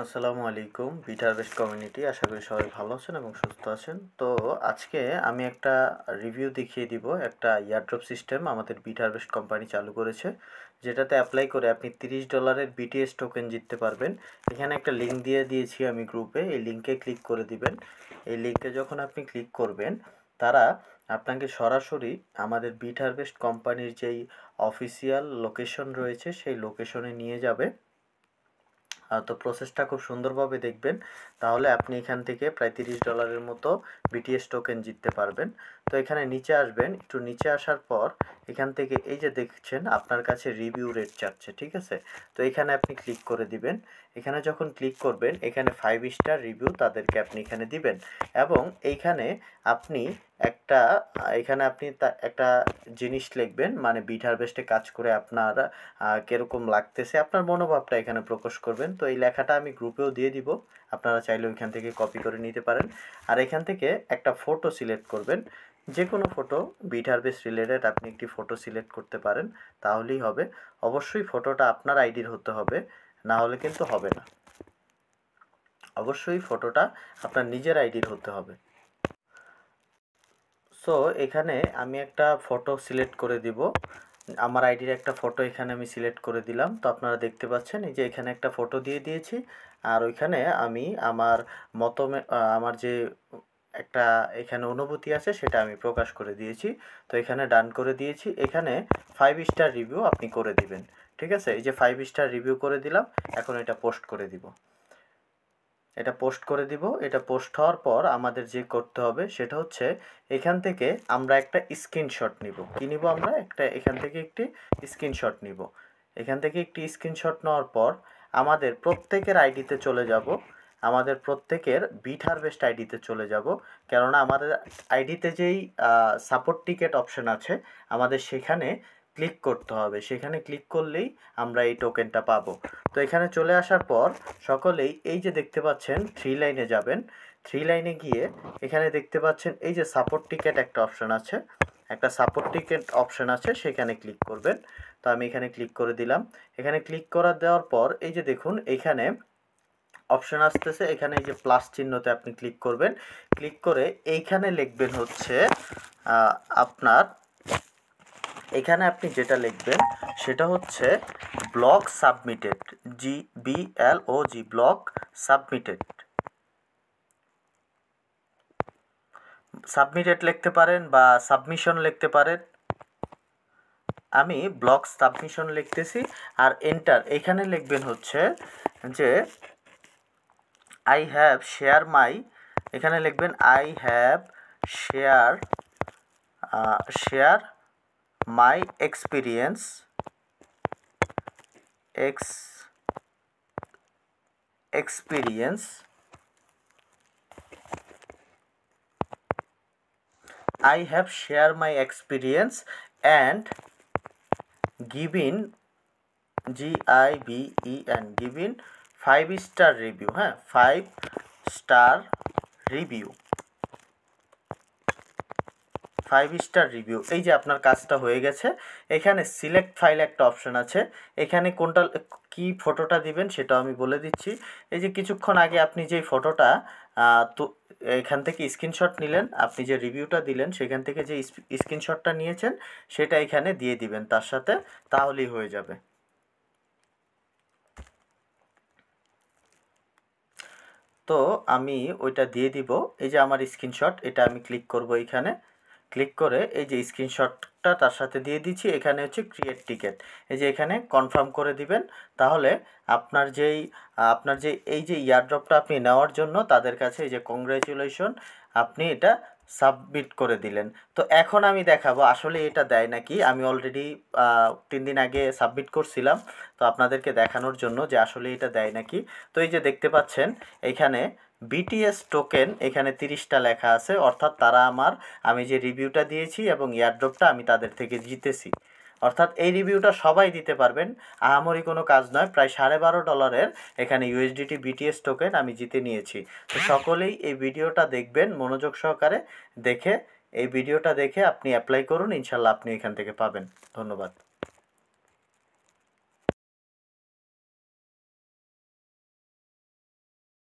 আসসালামু আলাইকুম বিটারবেস্ট কমিউনিটি, আশা করি সবাই ভালো আছেন এবং সুস্থ আছেন। তো আজকে আমি একটা রিভিউ দেখিয়ে দিব। একটা ইয়ারড্রপ সিস্টেম আমাদের বিটারবেস্ট কোম্পানি চালু করেছে, যেটাতে অ্যাপ্লাই করে আপনি $30 বিটিএস টোকেন জিততে পারবেন। এখানে একটা লিঙ্ক দিয়ে দিয়েছি আমি গ্রুপে, এই লিঙ্কে ক্লিক করে দিবেন। এই লিঙ্কে যখন আপনি ক্লিক করবেন, তারা আপনাকে সরাসরি আমাদের বিটারবেস্ট কোম্পানির যেই অফিসিয়াল লোকেশন রয়েছে সেই লোকেশনে নিয়ে যাবে। তো প্রসেসটা খুব সুন্দরভাবে দেখবেন, তাহলে আপনি এখান থেকে প্রায় $30 মতো বিটিএস টোকেন জিততে পারবেন। তো এখানে নিচে আসবেন, একটু নিচে আসার পর এখান থেকে এই যে দেখছেন আপনার কাছে রিভিউ রেট চাচ্ছে, ঠিক আছে? তো এখানে আপনি ক্লিক করে দিবেন। এখানে যখন ক্লিক করবেন, এখানে 5 স্টার রিভিউ তাদেরকে আপনি এখানে দিবেন এবং এইখানে আপনি এখানে আপনি একটা জিনিস লিখবেন, মানে বিটহারভেস্টে কাজ করে আপনার কীরকম লাগতেছে, আপনার মনোভাবটা এখানে প্রকাশ করবেন। তো এই লেখাটা আমি গ্রুপেও দিয়ে দিব, আপনারা চাইলে ওইখান থেকে কপি করে নিতে পারেন। আর এখান থেকে একটা ফটো সিলেক্ট করবেন, যে কোনো ফটো বিটহারভেস্ট রিলেটেড আপনি একটি ফটো সিলেক্ট করতে পারেন, তাহলেই হবে। অবশ্যই ফটোটা আপনার আইডির হতে হবে, না হলে কিন্তু হবে না। অবশ্যই ফটোটা আপনার নিজের আইডির হতে হবে। সো এখানে আমি একটা ফটো সিলেক্ট করে দিব, আমার আইডির একটা ফটো এখানে আমি সিলেক্ট করে দিলাম। তো আপনারা দেখতে পাচ্ছেন এই যে এখানে একটা ফটো দিয়ে দিয়েছি, আর ওইখানে আমি আমার আমার যে একটা এখানে অনুভূতি আছে সেটা আমি প্রকাশ করে দিয়েছি। তো এখানে ডান করে দিয়েছি। এখানে 5 স্টার রিভিউ আপনি করে দিবেন, ঠিক আছে? এই যে 5 স্টার রিভিউ করে দিলাম, এখন এটা পোস্ট করে দিব। এটা পোস্ট করে দিব। এটা পোস্ট হওয়ার পর আমাদের যে করতে হবে সেটা হচ্ছে, এখান থেকে আমরা একটা স্ক্রিনশট নিব। কি নিব আমরা? এখান থেকে একটি স্ক্রিনশট নিব। এখান থেকে একটি স্ক্রিনশট নেওয়ার পর আমাদের প্রত্যেকের আইডিতে চলে যাব, আমাদের প্রত্যেকের বিটহারভেস্ট আইডিতে চলে যাব। কেননা আমাদের আইডিতে যেই সাপোর্ট টিকেট অপশন আছে, আমাদের সেখানে ক্লিক করতে হবে। সেখানে ক্লিক করলেই আমরা এই টোকেনটা পাবো। তো এখানে চলে আসার পর সকলেই এই যে দেখতে পাচ্ছেন 3 লাইনে যাবেন। 3 লাইনে গিয়ে এখানে দেখতে পাচ্ছেন এই যে সাপোর্ট টিকেট একটা অপশন আছে, একটা সাপোর্ট টিকেট অপশন আছে, সেখানে ক্লিক করবেন। তো আমি এখানে ক্লিক করে দিলাম। এখানে ক্লিক করা দেওয়ার পর এই যে দেখুন এইখানে অপশন আসতেছে, এখানে এই যে প্লাস চিহ্নতে আপনি ক্লিক করবেন। ক্লিক করে এইখানে লিখবেন হচ্ছে আপনার, এখানে আপনি যেটা লিখবেন সেটা হচ্ছে block submitted, GBLOG, block submitted. Submitted লিখতে পারেন বা সাবমিশন লিখতে পারেন। আমি ব্লক সাবমিশন লিখতেছি, আর এন্টার। এখানে লিখবেন হচ্ছে যে আই হ্যাভ শেয়ার মাই, এখানে লিখবেন I have share my experience I have shared my experience and given given 5 star review. হ্যাঁ, 5 স্টার রিভিউ, 5 স্টার রিভিউ। এই যে আপনার কাজটা হয়ে গেছে। এখানে সিলেক্ট ফাইল একটা অপশন আছে, এখানে কোনটা কি ফটোটা দিবেন সেটাও আমি বলে দিচ্ছি। এই যে কিছুক্ষণ আগে আপনি যে ফটোটা তো এখান থেকে স্ক্রিনশট নিলেন, আপনি যে রিভিউটা দিলেন সেখান থেকে যে স্ক্রিনশটটা নিয়েছেন সেটা এখানে দিয়ে দিবেন তার সাথে, তাহলেই হয়ে যাবে। তো আমি ওইটা দিয়ে দিব। এই যে আমার স্ক্রিনশট, এটা আমি ক্লিক করব এইখানে। ক্লিক করে এই যে স্ক্রিনশটটা তার সাথে দিয়ে দিচ্ছি। এখানে হচ্ছে ক্রিয়েট টিকেট, এই যে এখানে কনফার্ম করে দিবেন। তাহলে আপনার যে এই যে ইয়ারড্রপটা আপনি নেওয়ার জন্য তাদের কাছে এই যে কংগ্রাচুলেশন, আপনি এটা সাবমিট করে দিলেন। তো এখন আমি দেখাবো আসলে এটা দেয় নাকি। আমি অলরেডি 3 দিন আগে সাবমিট করছিলাম, তো আপনাদেরকে দেখানোর জন্য যে আসলে এটা দেয় নাকি। তো এই যে দেখতে পাচ্ছেন এখানে বিটিএস টোকেন এখানে 30টা লেখা আছে, অর্থাৎ আমি যে রিভিউটা দিয়েছি এবং এয়ারড্রপটা আমি তাদের থেকে জিতেছি। অর্থাৎ এই রিভিউটা সবাই দিতে পারবেন, আহামরি কোনো কাজ নয়। প্রায় $12.5 এখানে USDT বিটিএস টোকেন আমি জিতে নিয়েছি। তো সকলেই এই ভিডিওটা দেখবেন মনোযোগ সহকারে, এই ভিডিওটা দেখে আপনি অ্যাপ্লাই করুন, ইনশাল্লাহ আপনি এখান থেকে পাবেন। ধন্যবাদ।